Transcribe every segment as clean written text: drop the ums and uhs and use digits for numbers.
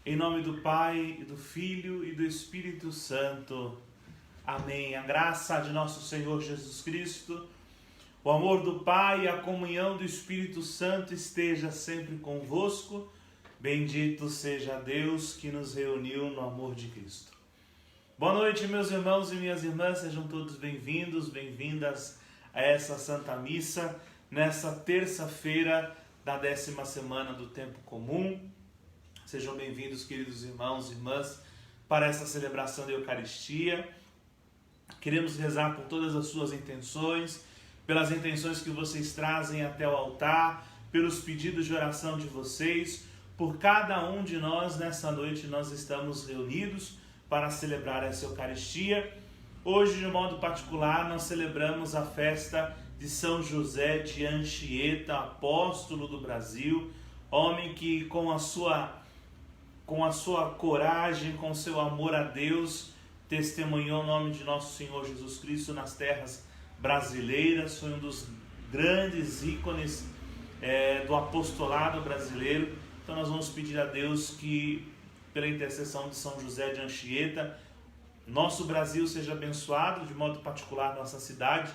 Em nome do Pai, e do Filho e do Espírito Santo. Amém. A graça de nosso Senhor Jesus Cristo, o amor do Pai e a comunhão do Espírito Santo esteja sempre convosco. Bendito seja Deus que nos reuniu no amor de Cristo. Boa noite, meus irmãos e minhas irmãs. Sejam todos bem-vindos, bem-vindas a essa Santa Missa, nessa terça-feira da 10ª semana do Tempo Comum. Sejam bem-vindos, queridos irmãos e irmãs, para essa celebração da Eucaristia. Queremos rezar por todas as suas intenções, pelas intenções que vocês trazem até o altar, pelos pedidos de oração de vocês, por cada um de nós. Nessa noite nós estamos reunidos para celebrar essa Eucaristia. Hoje, de modo particular, nós celebramos a festa de São José de Anchieta, apóstolo do Brasil, homem que com a sua coragem, com seu amor a Deus, testemunhou o nome de nosso Senhor Jesus Cristo nas terras brasileiras. Foi um dos grandes ícones do apostolado brasileiro. Então nós vamos pedir a Deus que, pela intercessão de São José de Anchieta, nosso Brasil seja abençoado, de modo particular nossa cidade,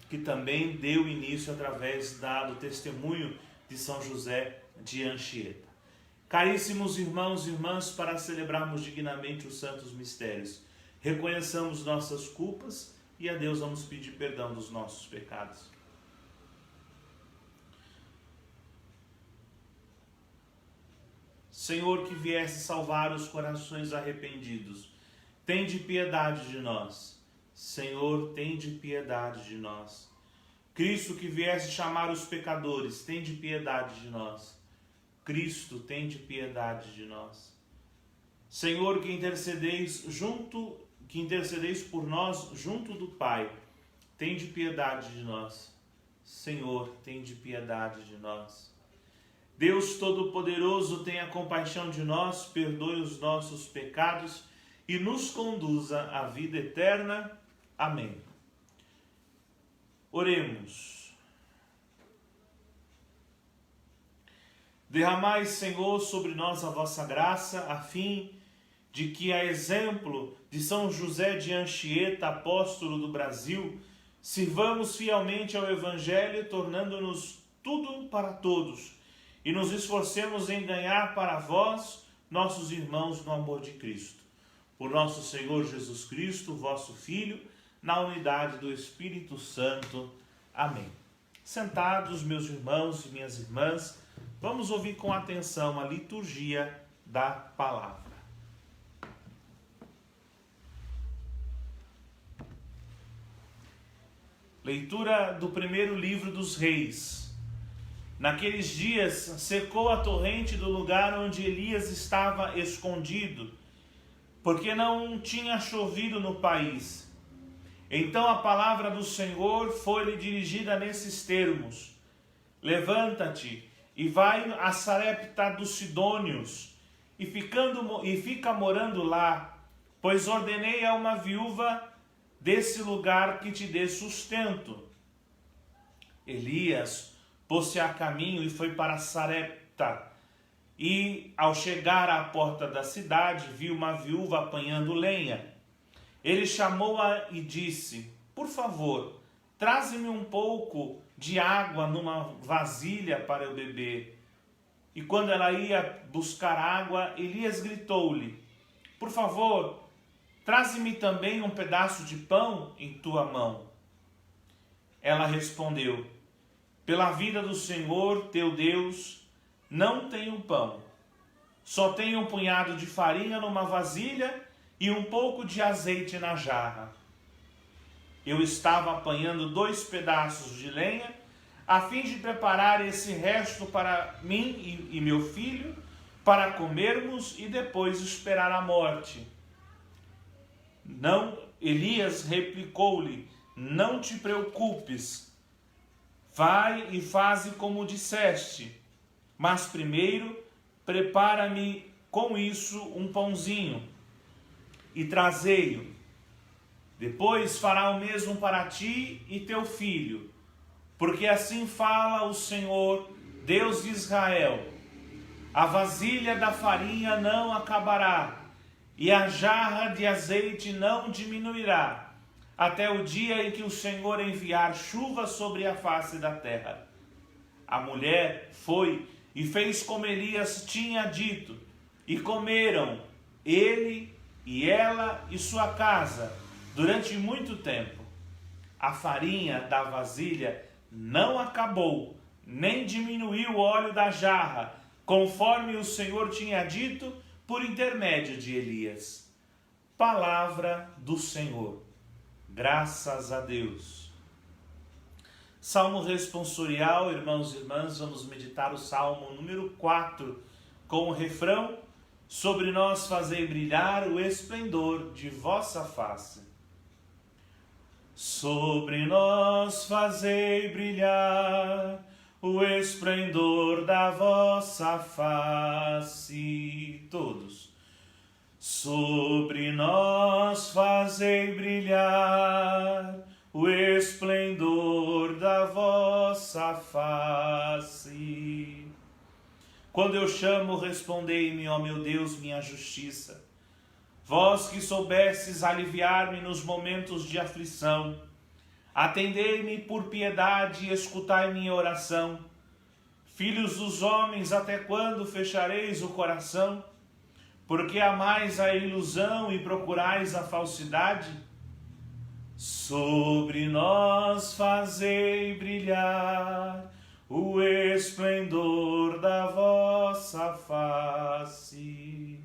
que também deu início através do testemunho de São José de Anchieta. Caríssimos irmãos e irmãs, para celebrarmos dignamente os santos mistérios, reconheçamos nossas culpas e a Deus vamos pedir perdão dos nossos pecados. Senhor, que viesse salvar os corações arrependidos, tende piedade de nós. Senhor, tende piedade de nós. Cristo, que viesse chamar os pecadores, tende piedade de nós. Cristo, tende piedade de nós. Senhor, que intercedeis por nós junto do Pai, tende piedade de nós. Senhor, tende piedade de nós. Deus Todo-Poderoso, tenha compaixão de nós, perdoe os nossos pecados e nos conduza à vida eterna. Amém. Oremos. Derramai, Senhor, sobre nós a vossa graça, a fim de que, a exemplo de São José de Anchieta, apóstolo do Brasil, sirvamos fielmente ao Evangelho, tornando-nos tudo para todos, e nos esforcemos em ganhar para vós, nossos irmãos, no amor de Cristo. Por nosso Senhor Jesus Cristo, vosso Filho, na unidade do Espírito Santo. Amém. Sentados, meus irmãos e minhas irmãs, vamos ouvir com atenção a liturgia da palavra. Leitura do primeiro livro dos Reis. Naqueles dias secou a torrente do lugar onde Elias estava escondido, porque não tinha chovido no país. Então a palavra do Senhor foi-lhe dirigida nesses termos: levanta-te e vai a Sarepta dos Sidônios, e fica morando lá, pois ordenei a uma viúva desse lugar que te dê sustento. Elias pôs-se a caminho e foi para Sarepta, e ao chegar à porta da cidade, viu uma viúva apanhando lenha. Ele chamou-a e disse: por favor, traze-me um pouco de água numa vasilha para eu beber. E quando ela ia buscar água, Elias gritou-lhe: por favor, traze-me também um pedaço de pão em tua mão. Ela respondeu: pela vida do Senhor teu Deus, não tenho pão. Só tenho um punhado de farinha numa vasilha e um pouco de azeite na jarra. Eu estava apanhando 2 pedaços de lenha, a fim de preparar esse resto para mim e meu filho, para comermos e depois esperar a morte. Não, Elias replicou-lhe: não te preocupes, vai e faze como disseste, mas primeiro prepara-me com isso um pãozinho e trazei-o. Depois fará o mesmo para ti e teu filho, porque assim fala o Senhor, Deus de Israel: a vasilha da farinha não acabará, e a jarra de azeite não diminuirá, até o dia em que o Senhor enviar chuva sobre a face da terra. A mulher foi e fez como Elias tinha dito, e comeram ele e ela e sua casa durante muito tempo. A farinha da vasilha não acabou, nem diminuiu o óleo da jarra, conforme o Senhor tinha dito por intermédio de Elias. Palavra do Senhor. Graças a Deus. Salmo responsorial, irmãos e irmãs, vamos meditar o Salmo número 4, com o refrão: sobre nós fazei brilhar o esplendor de vossa face. Sobre nós fazei brilhar o esplendor da vossa face. Todos. Sobre nós fazei brilhar o esplendor da vossa face. Quando eu chamo, respondei-me, ó meu Deus, minha justiça. Vós que soubestes aliviar-me nos momentos de aflição, atendei-me por piedade e escutai minha oração. Filhos dos homens, até quando fechareis o coração? Porque amais a ilusão e procurais a falsidade? Sobre nós fazei brilhar o esplendor da vossa face.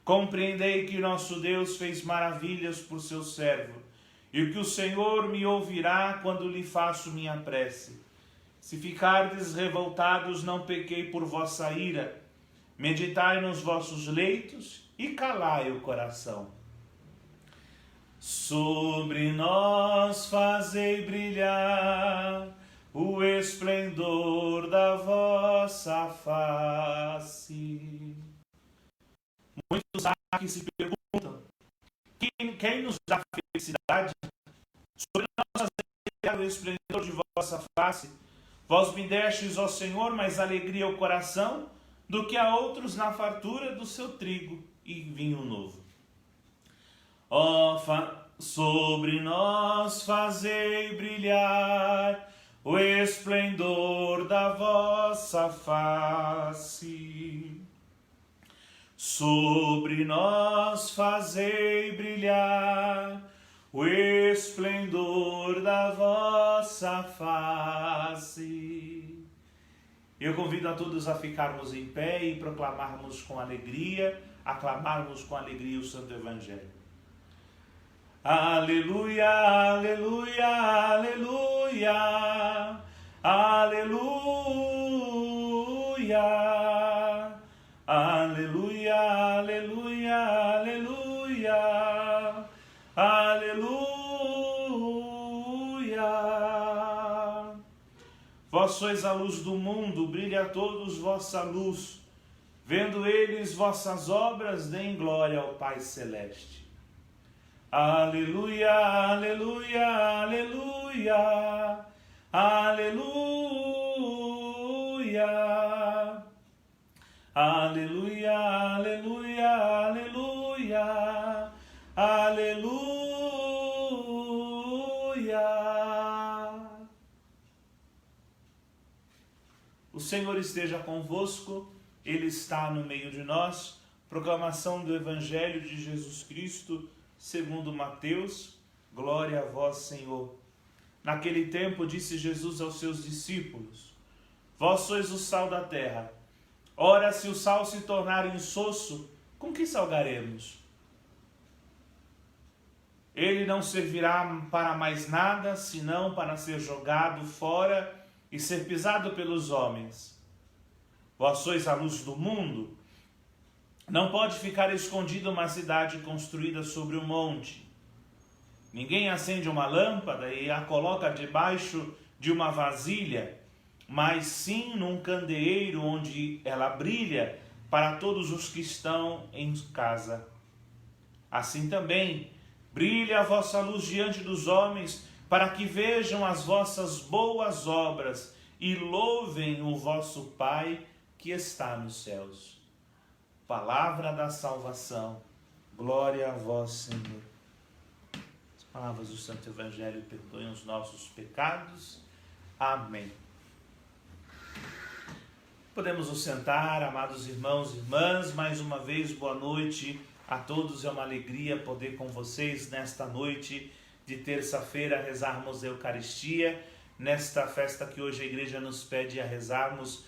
Compreendei que nosso Deus fez maravilhas por seu servo, e que o Senhor me ouvirá quando lhe faço minha prece. Se ficardes revoltados, não pequei por vossa ira. Meditai nos vossos leitos e calai o coração. Sobre nós fazei brilhar o esplendor da vossa face. Muitos há que se perguntam: quem nos dá felicidade? Sobre nós fazei brilhar o esplendor de vossa face. Vós me destes, ó Senhor, mais alegria ao coração do que a outros na fartura do seu trigo e vinho novo. Sobre nós fazei brilhar o esplendor da vossa face. Sobre nós fazei brilhar o esplendor da vossa face. Eu convido a todos a ficarmos em pé e proclamarmos com alegria, aclamarmos com alegria o Santo Evangelho. Aleluia, aleluia, aleluia, aleluia, aleluia, aleluia, aleluia, aleluia. Vós sois a luz do mundo, brilha a todos vossa luz. Vendo eles vossas obras, deem glória ao Pai Celeste. Aleluia, aleluia, aleluia, aleluia, aleluia, aleluia, aleluia, aleluia. O Senhor esteja convosco, Ele está no meio de nós. Proclamação do Evangelho de Jesus Cristo, segundo Mateus. Glória a vós, Senhor. Naquele tempo disse Jesus aos seus discípulos: Vós sois o sal da terra. Ora, se o sal se tornar insosso, com que salgaremos? Ele não servirá para mais nada, senão para ser jogado fora e ser pisado pelos homens. Vós sois a luz do mundo. Não pode ficar escondida uma cidade construída sobre um monte. Ninguém acende uma lâmpada e a coloca debaixo de uma vasilha, mas sim num candeeiro onde ela brilha para todos os que estão em casa. Assim também, brilhe a vossa luz diante dos homens, para que vejam as vossas boas obras e louvem o vosso Pai que está nos céus. Palavra da salvação. Glória a vós, Senhor. As palavras do Santo Evangelho perdoem os nossos pecados. Amém. Podemos nos sentar, amados irmãos e irmãs. Mais uma vez, boa noite a todos. É uma alegria poder com vocês nesta noite de terça-feira rezarmos a Eucaristia. Nesta festa que hoje a igreja nos pede a rezarmos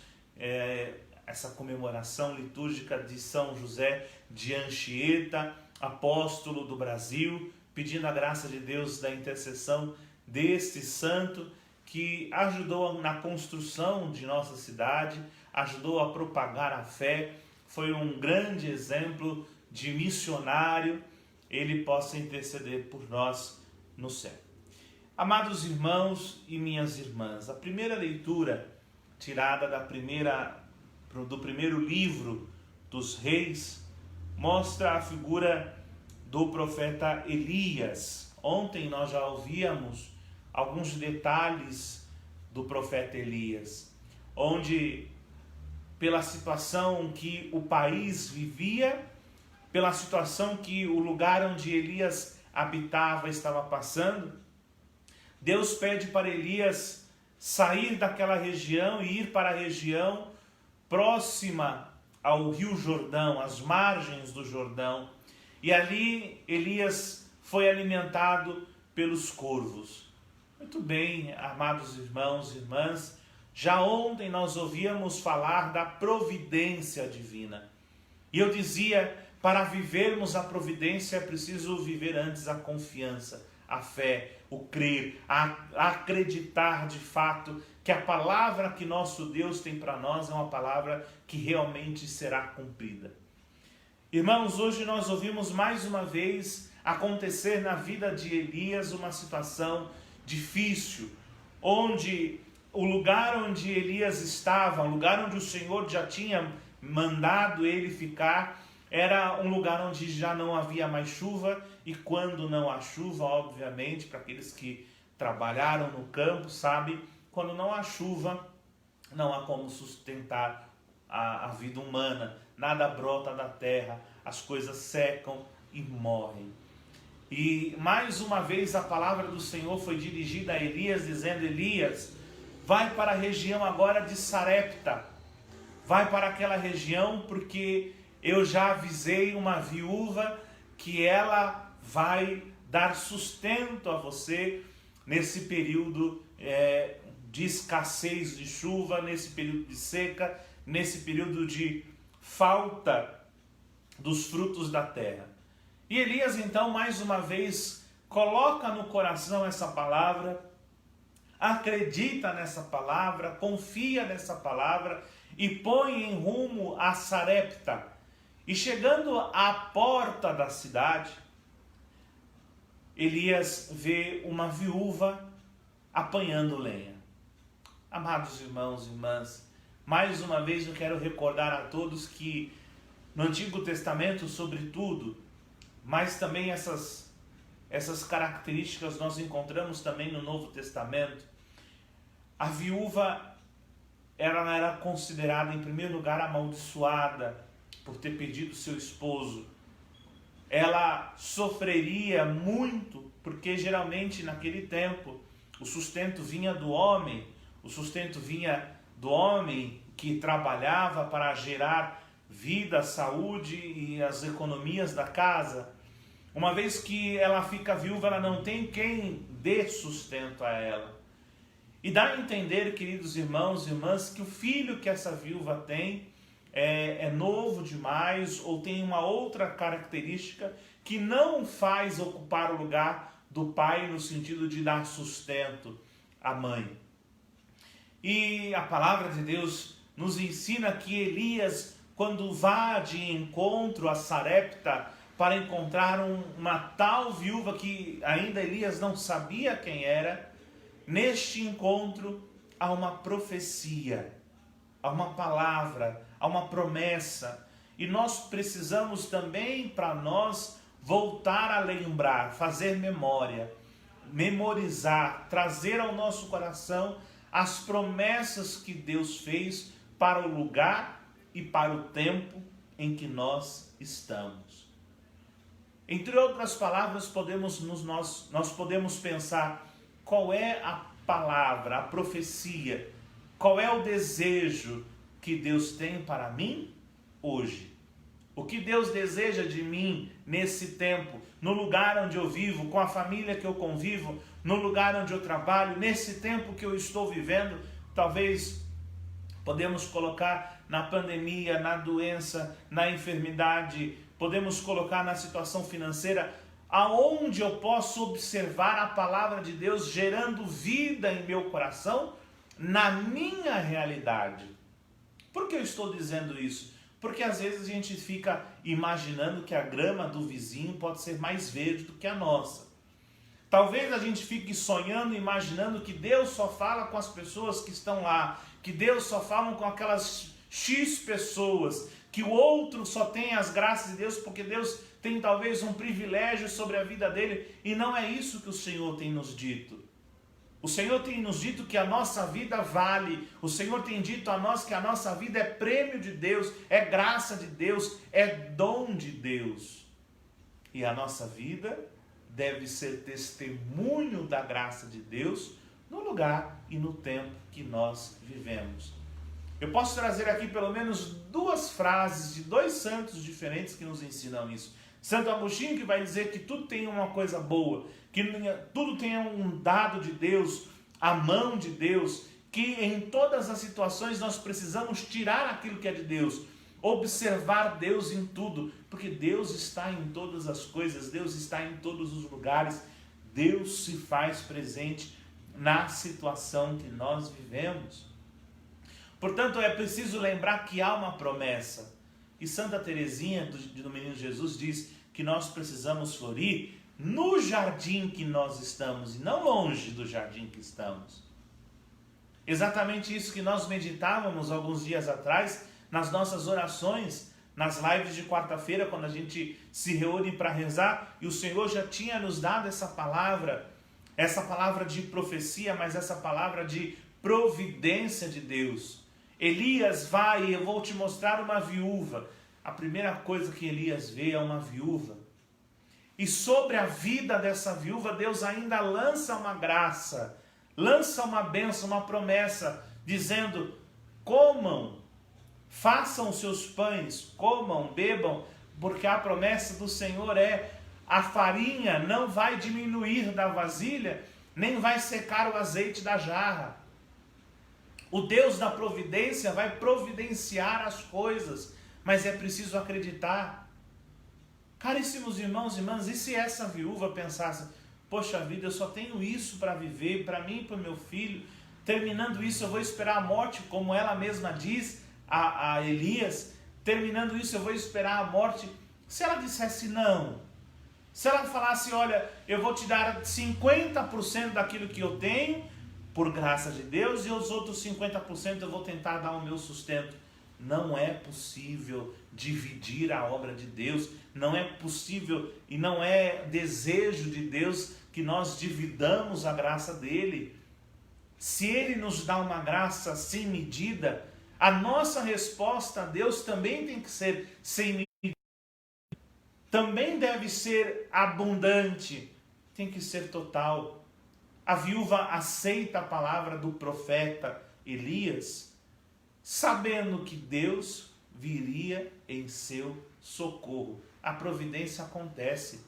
essa comemoração litúrgica de São José de Anchieta, apóstolo do Brasil, pedindo a graça de Deus da intercessão deste santo que ajudou na construção de nossa cidade, ajudou a propagar a fé, foi um grande exemplo de missionário. Ele possa interceder por nós no céu. Amados irmãos e minhas irmãs, a primeira leitura tirada do primeiro livro dos Reis mostra a figura do profeta Elias. Ontem nós já ouvíamos alguns detalhes do profeta Elias, onde pela situação que o país vivia, pela situação que o lugar onde Elias habitava estava passando, Deus pede para Elias sair daquela região e ir para a região próxima ao Rio Jordão, às margens do Jordão. E ali Elias foi alimentado pelos corvos. Muito bem, amados irmãos e irmãs, já ontem nós ouvíamos falar da providência divina. E eu dizia, para vivermos a providência é preciso viver antes a confiança, a fé, o crer, a acreditar de fato que a palavra que nosso Deus tem para nós é uma palavra que realmente será cumprida. Irmãos, hoje nós ouvimos mais uma vez acontecer na vida de Elias uma situação difícil, onde o lugar onde Elias estava, o lugar onde o Senhor já tinha mandado ele ficar, era um lugar onde já não havia mais chuva, e quando não há chuva, obviamente, para aqueles que trabalharam no campo, sabe, quando não há chuva, não há como sustentar a vida humana, nada brota da terra, as coisas secam e morrem. E mais uma vez a palavra do Senhor foi dirigida a Elias, dizendo: Elias, vai para a região agora de Sarepta, vai para aquela região, porque eu já avisei uma viúva que ela vai dar sustento a você nesse período de escassez de chuva, nesse período de seca, nesse período de falta dos frutos da terra. E Elias então mais uma vez coloca no coração essa palavra, acredita nessa palavra, confia nessa palavra e põe em rumo a Sarepta. E chegando à porta da cidade, Elias vê uma viúva apanhando lenha. Amados irmãos e irmãs, mais uma vez eu quero recordar a todos que no Antigo Testamento, sobretudo, mas também essas características nós encontramos também no Novo Testamento. A viúva ela era considerada, em primeiro lugar, amaldiçoada por ter perdido seu esposo. Ela sofreria muito, porque geralmente naquele tempo o sustento vinha do homem, que trabalhava para gerar vida, saúde e as economias da casa. Uma vez que ela fica viúva, ela não tem quem dê sustento a ela. E dá a entender, queridos irmãos e irmãs, que o filho que essa viúva tem é novo demais, ou tem uma outra característica que não faz ocupar o lugar do pai no sentido de dar sustento à mãe. E a palavra de Deus nos ensina que Elias, quando vá de encontro a Sarepta para encontrar uma tal viúva que ainda Elias não sabia quem era, neste encontro há uma profecia, há uma palavra, há uma promessa. E nós precisamos também, para nós, voltar a lembrar, fazer memória, memorizar, trazer ao nosso coração as promessas que Deus fez para o lugar e para o tempo em que nós estamos. Entre outras palavras, nós podemos pensar qual é a palavra, a profecia, qual é o desejo que Deus tem para mim hoje. O que Deus deseja de mim nesse tempo, no lugar onde eu vivo, com a família que eu convivo, no lugar onde eu trabalho, nesse tempo que eu estou vivendo. Talvez podemos colocar na pandemia, na doença, na enfermidade, podemos colocar na situação financeira, aonde eu posso observar a palavra de Deus gerando vida em meu coração, na minha realidade. Por que eu estou dizendo isso? Porque às vezes a gente fica imaginando que a grama do vizinho pode ser mais verde do que a nossa. Talvez a gente fique sonhando, imaginando que Deus só fala com as pessoas que estão lá, que Deus só fala com aquelas X pessoas, que o outro só tem as graças de Deus porque Deus tem talvez um privilégio sobre a vida dele, e não é isso que o Senhor tem nos dito. O Senhor tem nos dito que a nossa vida vale, o Senhor tem dito a nós que a nossa vida é prêmio de Deus, é graça de Deus, é dom de Deus. E a nossa vida deve ser testemunho da graça de Deus no lugar e no tempo que nós vivemos. Eu posso trazer aqui pelo menos duas frases de dois santos diferentes que nos ensinam isso. Santo Agostinho, que vai dizer que tudo tem uma coisa boa, que tudo tem um dado de Deus, a mão de Deus, que em todas as situações nós precisamos tirar aquilo que é de Deus, observar Deus em tudo, porque Deus está em todas as coisas, Deus está em todos os lugares, Deus se faz presente na situação que nós vivemos. Portanto, é preciso lembrar que há uma promessa. E Santa Teresinha do Menino Jesus diz que nós precisamos florir no jardim que nós estamos e não longe do jardim que estamos. Exatamente isso que nós meditávamos alguns dias atrás nas nossas orações, nas lives de quarta-feira, quando a gente se reúne para rezar, e o Senhor já tinha nos dado essa palavra de profecia, mas essa palavra de providência de Deus. Elias vai, eu vou te mostrar uma viúva. A primeira coisa que Elias vê é uma viúva. E sobre a vida dessa viúva, Deus ainda lança uma graça, lança uma bênção, uma promessa, dizendo: comam, façam os seus pães, comam, bebam, porque a promessa do Senhor é: a farinha não vai diminuir da vasilha, nem vai secar o azeite da jarra. O Deus da providência vai providenciar as coisas, mas é preciso acreditar. Caríssimos irmãos e irmãs, e se essa viúva pensasse: poxa vida, eu só tenho isso para viver, para mim e para o meu filho, terminando isso eu vou esperar a morte, como ela mesma diz a Elias, terminando isso eu vou esperar a morte. Se ela dissesse não, se ela falasse: olha, eu vou te dar 50% daquilo que eu tenho, por graça de Deus, e os outros 50% eu vou tentar dar o meu sustento. Não é possível dividir a obra de Deus, não é possível e não é desejo de Deus que nós dividamos a graça dele. Se ele nos dá uma graça sem medida, a nossa resposta a Deus também tem que ser sem medida, também deve ser abundante, tem que ser total. A viúva aceita a palavra do profeta Elias, sabendo que Deus viria em seu socorro. A providência acontece.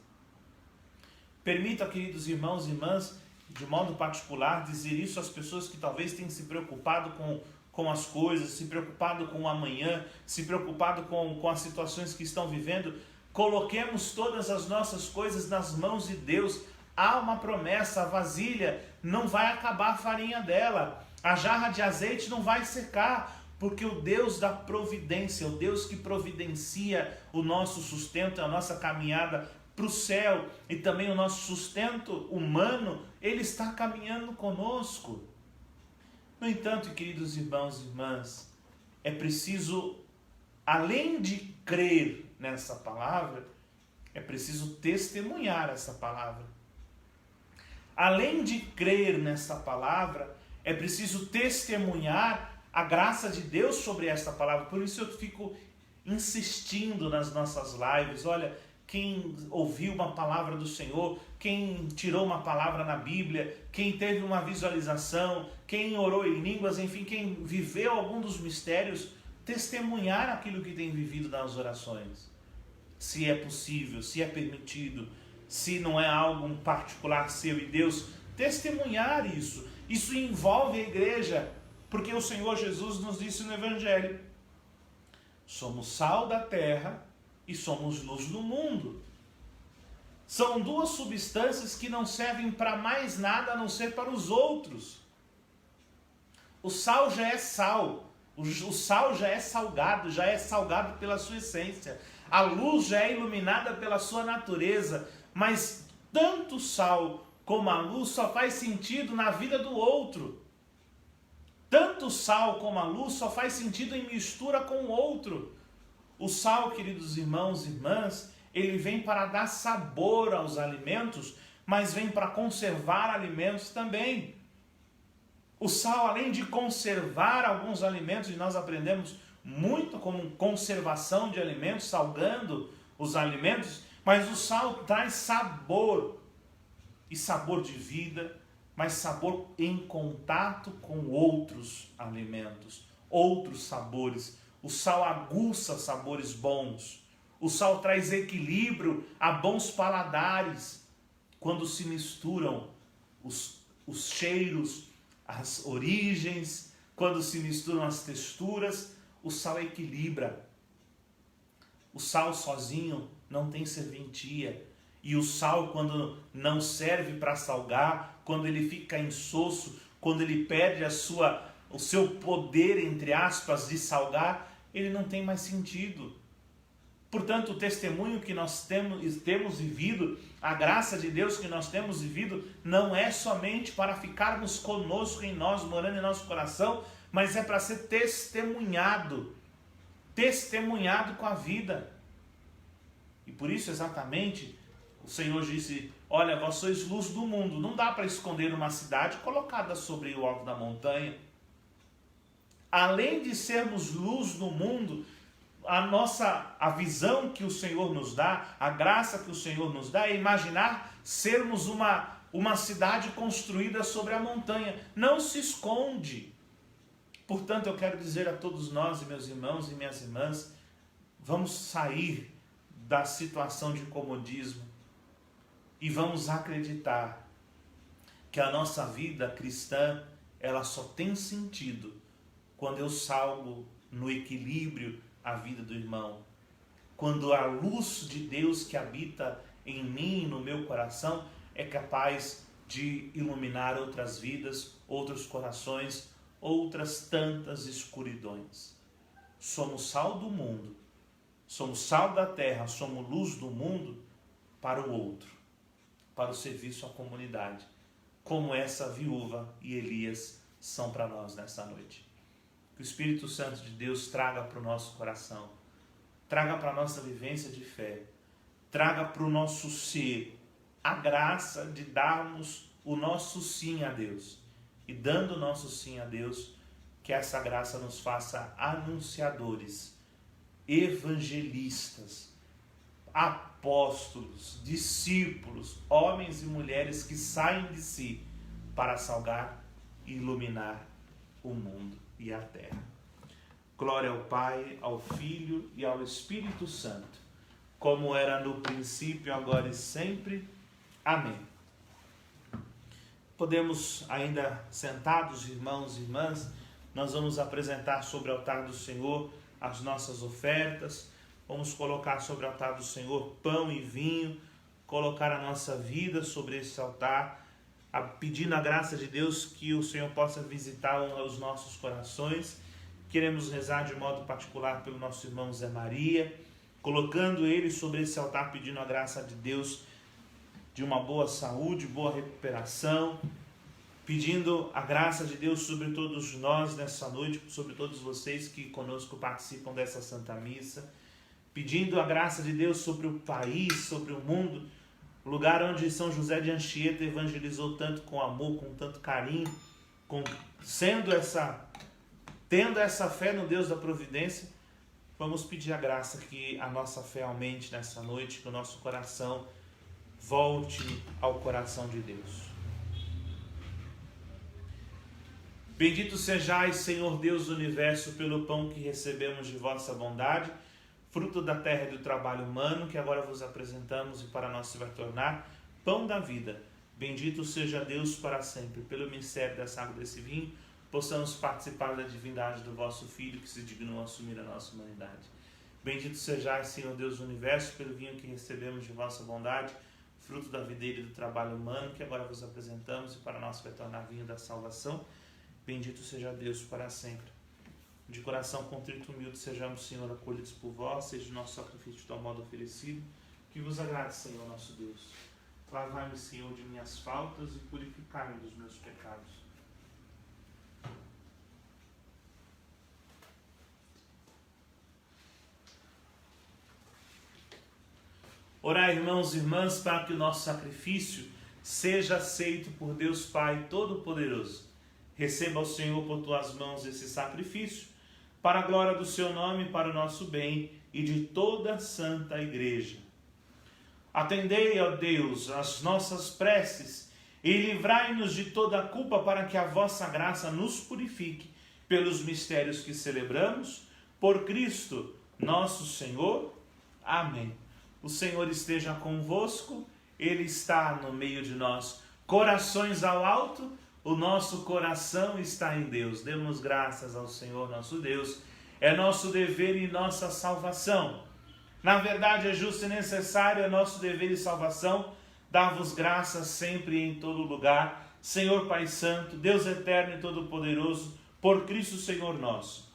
Permita, queridos irmãos e irmãs, de modo particular, dizer isso às pessoas que talvez tenham se preocupado com as coisas, se preocupado com o amanhã, se preocupado com as situações que estão vivendo. Coloquemos todas as nossas coisas nas mãos de Deus. Há uma promessa: a vasilha não vai acabar a farinha dela, a jarra de azeite não vai secar, porque o Deus da providência, o Deus que providencia o nosso sustento, a nossa caminhada para o céu e também o nosso sustento humano, Ele está caminhando conosco. No entanto, queridos irmãos e irmãs, é preciso, além de crer nessa palavra, é preciso testemunhar essa palavra. Além de crer nessa palavra, é preciso testemunhar a graça de Deus sobre esta palavra. Por isso eu fico insistindo nas nossas lives. Olha, quem ouviu uma palavra do Senhor, quem tirou uma palavra na Bíblia, quem teve uma visualização, quem orou em línguas, enfim, quem viveu algum dos mistérios, testemunhar aquilo que tem vivido nas orações. Se é possível, se é permitido, se não é algo particular seu e Deus, testemunhar isso. Isso envolve a igreja, porque o Senhor Jesus nos disse no Evangelho: somos sal da terra e somos luz do mundo. São duas substâncias que não servem para mais nada a não ser para os outros. O sal já é sal, o sal já é salgado pela sua essência. A luz já é iluminada pela sua natureza, mas tanto o sal como a luz só faz sentido na vida do outro. Tanto o sal como a luz só faz sentido em mistura com o outro. O sal, queridos irmãos e irmãs, ele vem para dar sabor aos alimentos, mas vem para conservar alimentos também. O sal, além de conservar alguns alimentos, e nós aprendemos muito como conservação de alimentos, salgando os alimentos, mas o sal traz sabor, e sabor de vida, mas sabor em contato com outros alimentos, outros sabores. O sal aguça sabores bons. O sal traz equilíbrio a bons paladares. Quando se misturam os cheiros, as origens, quando se misturam as texturas, o sal equilibra. O sal sozinho não tem serventia. E o sal, quando não serve para salgar, quando ele fica insosso, quando ele perde o seu poder, entre aspas, de salgar, ele não tem mais sentido. Portanto, o testemunho que nós temos vivido, a graça de Deus que nós temos vivido, não é somente para ficarmos conosco em nós, morando em nosso coração, mas é para ser testemunhado com a vida. E por isso, exatamente, o Senhor disse: olha, vós sois luz do mundo. Não dá para esconder uma cidade colocada sobre o alto da montanha. Além de sermos luz do mundo, a visão que o Senhor nos dá, a graça que o Senhor nos dá, é imaginar sermos uma cidade construída sobre a montanha. Não se esconde. Portanto, eu quero dizer a todos nós, meus irmãos e minhas irmãs, vamos sair da situação de comodismo e vamos acreditar que a nossa vida cristã, ela só tem sentido quando eu salgo no equilíbrio a vida do irmão. Quando a luz de Deus que habita em mim e no meu coração é capaz de iluminar outras vidas, outros corações, outras tantas escuridões. Somos sal do mundo, somos sal da terra, somos luz do mundo para o outro, para o serviço à comunidade, como essa viúva e Elias são para nós nessa noite. Que o Espírito Santo de Deus traga para o nosso coração, traga para a nossa vivência de fé, traga para o nosso ser a graça de darmos o nosso sim a Deus. E dando o nosso sim a Deus, que essa graça nos faça anunciadores, evangelistas, apóstolos, discípulos, homens e mulheres que saem de si para salgar e iluminar o mundo e a terra. Glória ao Pai, ao Filho e ao Espírito Santo, como era no princípio, agora e sempre. Amém. Podemos ainda sentados, irmãos e irmãs, nós vamos apresentar sobre o altar do Senhor as nossas ofertas, vamos colocar sobre o altar do Senhor pão e vinho, colocar a nossa vida sobre esse altar, pedindo a graça de Deus que o Senhor possa visitar os nossos corações. Queremos rezar de modo particular pelo nosso irmão Zé Maria, colocando ele sobre esse altar, pedindo a graça de Deus de uma boa saúde, boa recuperação, pedindo a graça de Deus sobre todos nós nessa noite, sobre todos vocês que conosco participam dessa Santa Missa, pedindo a graça de Deus sobre o país, sobre o mundo, lugar onde São José de Anchieta evangelizou tanto com amor, com tanto carinho, sendo Tendo essa fé no Deus da providência, vamos pedir a graça que a nossa fé aumente nessa noite, que o nosso coração volte ao coração de Deus. Bendito sejais, Senhor Deus do universo, pelo pão que recebemos de vossa bondade, fruto da terra e do trabalho humano, que agora vos apresentamos e para nós se vai tornar pão da vida. Bendito seja Deus para sempre. Pelo mistério dessa água desse vinho, possamos participar da divindade do vosso Filho, que se dignou a assumir a nossa humanidade. Bendito sejais, Senhor Deus do universo, pelo vinho que recebemos de vossa bondade, fruto da videira e do trabalho humano, que agora vos apresentamos e para nós se vai tornar vinho da salvação. Bendito seja Deus para sempre. De coração contrito e humilde sejamos, Senhor, acolhidos por vós, seja o nosso sacrifício de tal modo oferecido, que vos agrade, Senhor, nosso Deus. Lavai-me, Senhor, de minhas faltas e purificai-me dos meus pecados. Orai, irmãos e irmãs, para que o nosso sacrifício seja aceito por Deus Pai Todo-Poderoso. Receba o Senhor por tuas mãos esse sacrifício, para a glória do seu nome, para o nosso bem e de toda a santa igreja. Atendei, ó Deus, as nossas preces e livrai-nos de toda a culpa, para que a vossa graça nos purifique pelos mistérios que celebramos, por Cristo nosso Senhor. Amém. O Senhor esteja convosco, Ele está no meio de nós. Corações ao alto, o nosso coração está em Deus. Demos graças ao Senhor nosso Deus. É nosso dever e nossa salvação. Na verdade, é justo e necessário, é nosso dever e salvação, dar-vos graças sempre e em todo lugar, Senhor Pai Santo, Deus eterno e todo-poderoso, por Cristo Senhor nosso.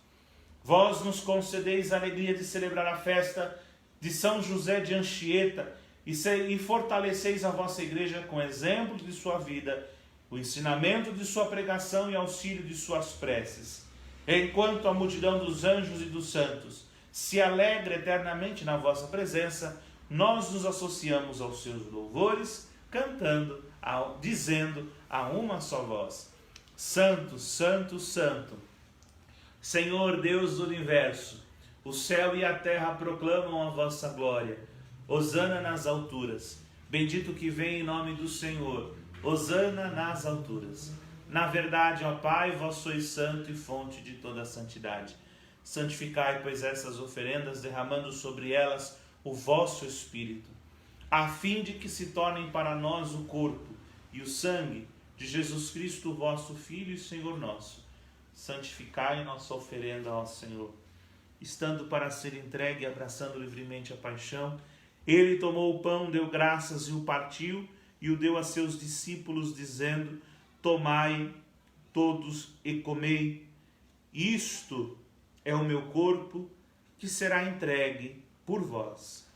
Vós nos concedeis a alegria de celebrar a festa de São José de Anchieta e fortaleceis a vossa igreja com exemplo de sua vida, o ensinamento de sua pregação e auxílio de suas preces. Enquanto a multidão dos anjos e dos santos se alegra eternamente na vossa presença, nós nos associamos aos seus louvores, cantando, dizendo a uma só voz: Santo, Santo, Santo, Senhor Deus do universo, o céu e a terra proclamam a vossa glória. Hosana nas alturas. Bendito que vem em nome do Senhor. Hosana nas alturas. Na verdade, ó Pai, vós sois santo e fonte de toda a santidade. Santificai, pois, essas oferendas, derramando sobre elas o vosso Espírito, a fim de que se tornem para nós o corpo e o sangue de Jesus Cristo, vosso Filho e Senhor nosso. Santificai nossa oferenda, ó Senhor. Estando para ser entregue e abraçando livremente a paixão, ele tomou o pão, deu graças e o partiu, e o deu a seus discípulos, dizendo: Tomai todos e comei, isto é o meu corpo, que será entregue por vós.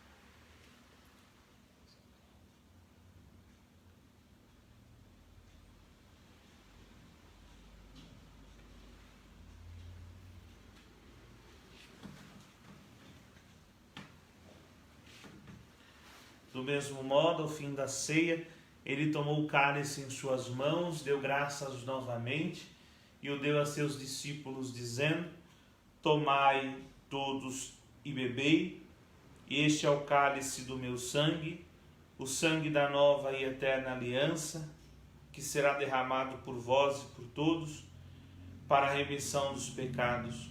Do mesmo modo, ao fim da ceia, ele tomou o cálice em suas mãos, deu graças novamente e o deu a seus discípulos, dizendo: Tomai todos e bebei, este é o cálice do meu sangue, o sangue da nova e eterna aliança, que será derramado por vós e por todos, para a remissão dos pecados.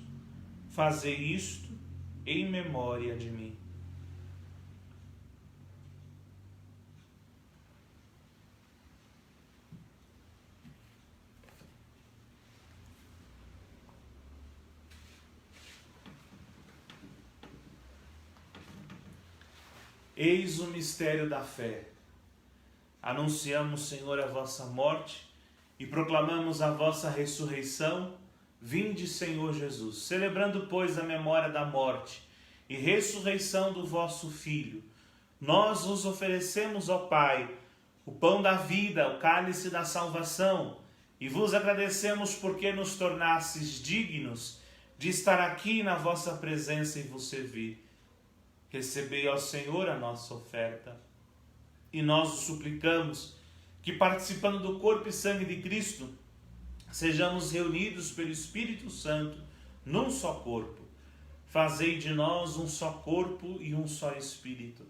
Fazei isto em memória de mim. Eis o mistério da fé. Anunciamos, Senhor, a vossa morte e proclamamos a vossa ressurreição. Vinde, Senhor Jesus. Celebrando, pois, a memória da morte e ressurreição do vosso Filho, nós vos oferecemos, ó Pai, o pão da vida, o cálice da salvação, e vos agradecemos porque nos tornastes dignos de estar aqui na vossa presença e vos servir. Recebei ao Senhor a nossa oferta, e nós o suplicamos que, participando do corpo e sangue de Cristo, sejamos reunidos pelo Espírito Santo num só corpo. Fazei de nós um só corpo e um só espírito.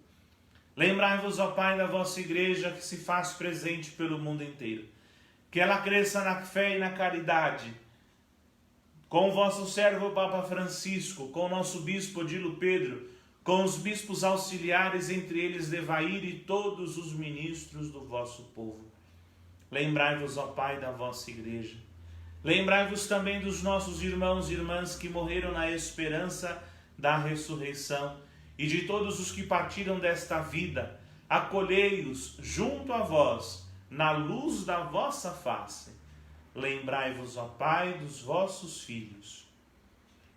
Lembrai-vos, ó Pai, da vossa igreja que se faz presente pelo mundo inteiro. Que ela cresça na fé e na caridade. Com o vosso servo Papa Francisco, com o nosso bispo Odilo Pedro, com os bispos auxiliares, entre eles Devair e todos os ministros do vosso povo. Lembrai-vos, ó Pai, da vossa igreja. Lembrai-vos também dos nossos irmãos e irmãs que morreram na esperança da ressurreição e de todos os que partiram desta vida. Acolhei-os junto a vós, na luz da vossa face. Lembrai-vos, ó Pai, dos vossos filhos.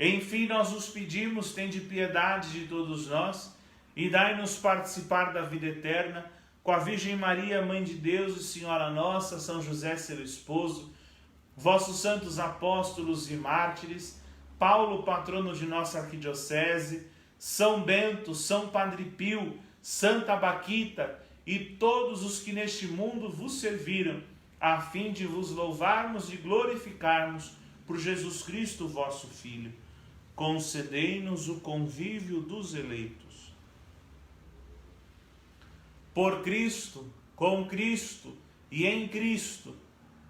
Enfim, nós os pedimos, tende piedade de todos nós e dai-nos participar da vida eterna com a Virgem Maria, Mãe de Deus e Senhora Nossa, São José, seu esposo, vossos santos apóstolos e mártires, Paulo, patrono de nossa arquidiocese, São Bento, São Padre Pio, Santa Baquita e todos os que neste mundo vos serviram, a fim de vos louvarmos e glorificarmos por Jesus Cristo, vosso Filho. Concedei-nos o convívio dos eleitos. Por Cristo, com Cristo e em Cristo,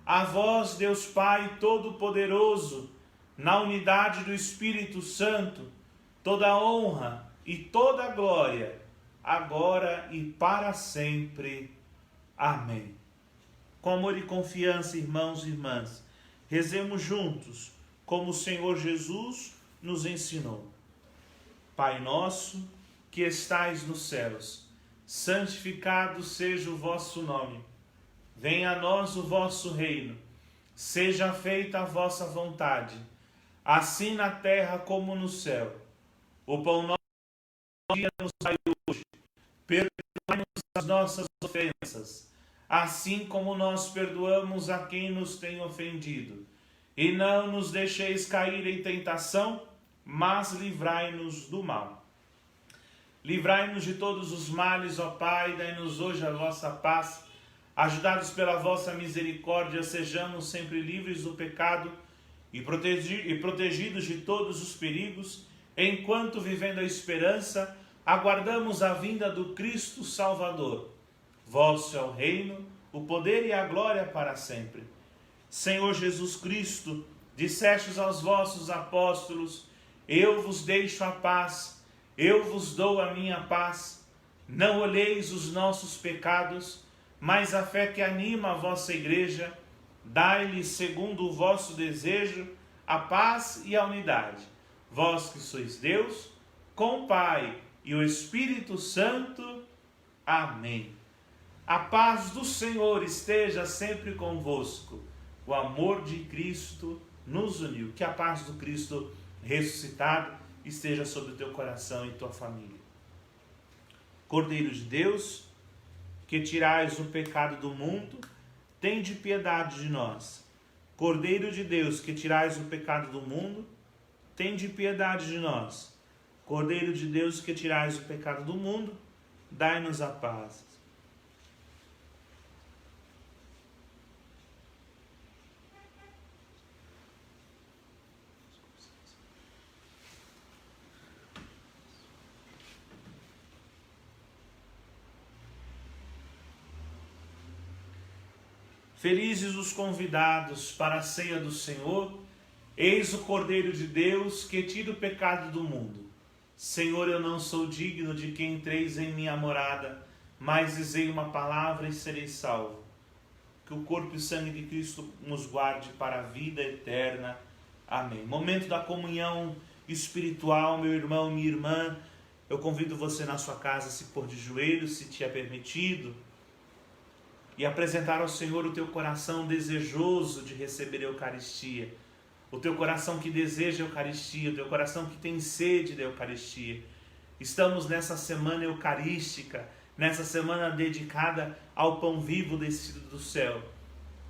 a vós, Deus Pai Todo-Poderoso, na unidade do Espírito Santo, toda honra e toda glória, agora e para sempre. Amém. Com amor e confiança, irmãos e irmãs, rezemos juntos, como o Senhor Jesus nos ensinou. Pai nosso, que estais nos céus, santificado seja o vosso nome. Venha a nós o vosso reino. Seja feita a vossa vontade, assim na terra como no céu. O pão nosso dia nos dai hoje. Perdoai-nos as nossas ofensas, assim como nós perdoamos a quem nos tem ofendido. E não nos deixeis cair em tentação, mas livrai-nos do mal. Livrai-nos de todos os males, ó Pai, dai-nos hoje a vossa paz. Ajudados pela vossa misericórdia, sejamos sempre livres do pecado e protegidos de todos os perigos, enquanto, vivendo a esperança, aguardamos a vinda do Cristo Salvador. Vosso é o reino, o poder e a glória para sempre. Senhor Jesus Cristo, dissestes aos vossos apóstolos: eu vos deixo a paz, eu vos dou a minha paz. Não olheis os nossos pecados, mas a fé que anima a vossa igreja. Dai-lhe, segundo o vosso desejo, a paz e a unidade. Vós que sois Deus, com o Pai e o Espírito Santo. Amém. A paz do Senhor esteja sempre convosco. O amor de Cristo nos uniu. Que a paz do Cristo ressuscitado esteja sobre o teu coração e tua família. Cordeiro de Deus, que tirais o pecado do mundo, tende piedade de nós. Cordeiro de Deus, que tirais o pecado do mundo, tende piedade de nós. Cordeiro de Deus, que tirais o pecado do mundo, dai-nos a paz. Felizes os convidados para a ceia do Senhor. Eis o Cordeiro de Deus que tira o pecado do mundo. Senhor, eu não sou digno de que entreis em minha morada, mas dizei uma palavra e serei salvo. Que o corpo e sangue de Cristo nos guarde para a vida eterna. Amém. Momento da comunhão espiritual, meu irmão, minha irmã. Eu convido você na sua casa a se pôr de joelhos, se te é permitido, e apresentar ao Senhor o teu coração desejoso de receber a Eucaristia, o teu coração que deseja a Eucaristia, o teu coração que tem sede da Eucaristia. Estamos nessa semana eucarística, nessa semana dedicada ao pão vivo descido do céu.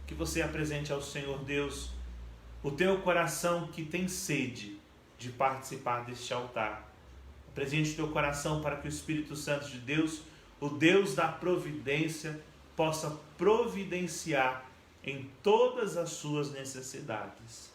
Que você apresente ao Senhor Deus o teu coração que tem sede de participar deste altar. Apresente o teu coração para que o Espírito Santo de Deus, o Deus da providência, possa providenciar em todas as suas necessidades.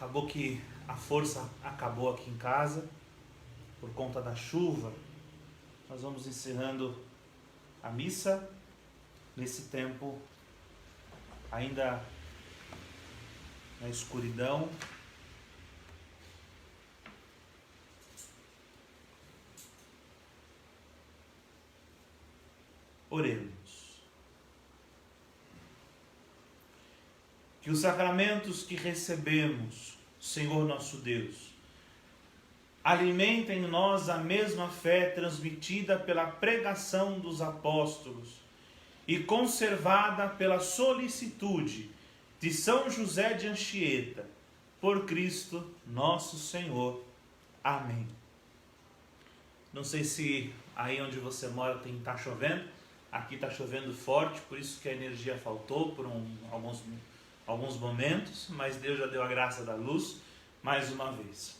Acabou que a força acabou aqui em casa por conta da chuva. Nós vamos encerrando a missa nesse tempo ainda na escuridão. Oremos. Que os sacramentos que recebemos, Senhor nosso Deus, alimentem em nós a mesma fé transmitida pela pregação dos apóstolos e conservada pela solicitude de São José de Anchieta, por Cristo nosso Senhor. Amém. Não sei se aí onde você mora está chovendo. Aqui está chovendo forte, por isso que a energia faltou por alguns momentos, mas Deus já deu a graça da luz mais uma vez.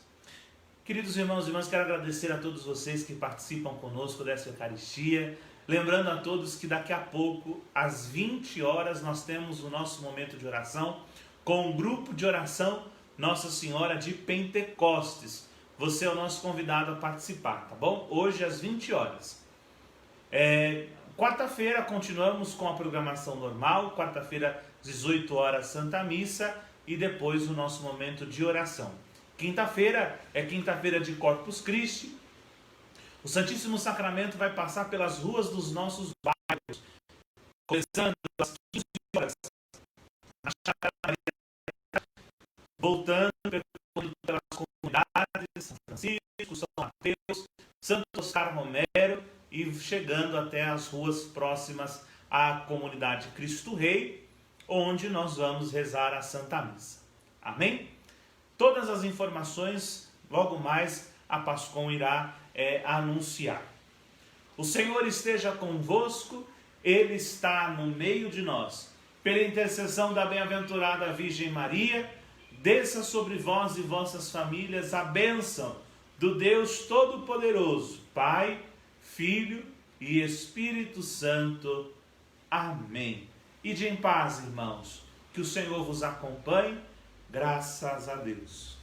Queridos irmãos e irmãs, quero agradecer a todos vocês que participam conosco dessa Eucaristia. Lembrando a todos que daqui a pouco, às 20 horas, nós temos o nosso momento de oração com o grupo de oração Nossa Senhora de Pentecostes. Você é o nosso convidado a participar, tá bom? Hoje às 20 horas. Quarta-feira continuamos com a programação normal. Quarta-feira, 18 horas, Santa Missa e depois o nosso momento de oração. Quinta-feira é quinta-feira de Corpus Christi. O Santíssimo Sacramento vai passar pelas ruas dos nossos bairros, começando às 15 horas, na Chácara Maria, voltando pelas comunidades de São Francisco, São Mateus, Santo Oscar Romero e chegando até as ruas próximas à comunidade Cristo Rei, onde nós vamos rezar a Santa Missa. Amém? Todas as informações, logo mais, a Pascom irá anunciar. O Senhor esteja convosco, Ele está no meio de nós. Pela intercessão da bem-aventurada Virgem Maria, desça sobre vós e vossas famílias a bênção do Deus Todo-Poderoso, Pai, Filho e Espírito Santo. Amém. Ide em paz, irmãos. Que o Senhor vos acompanhe. Graças a Deus.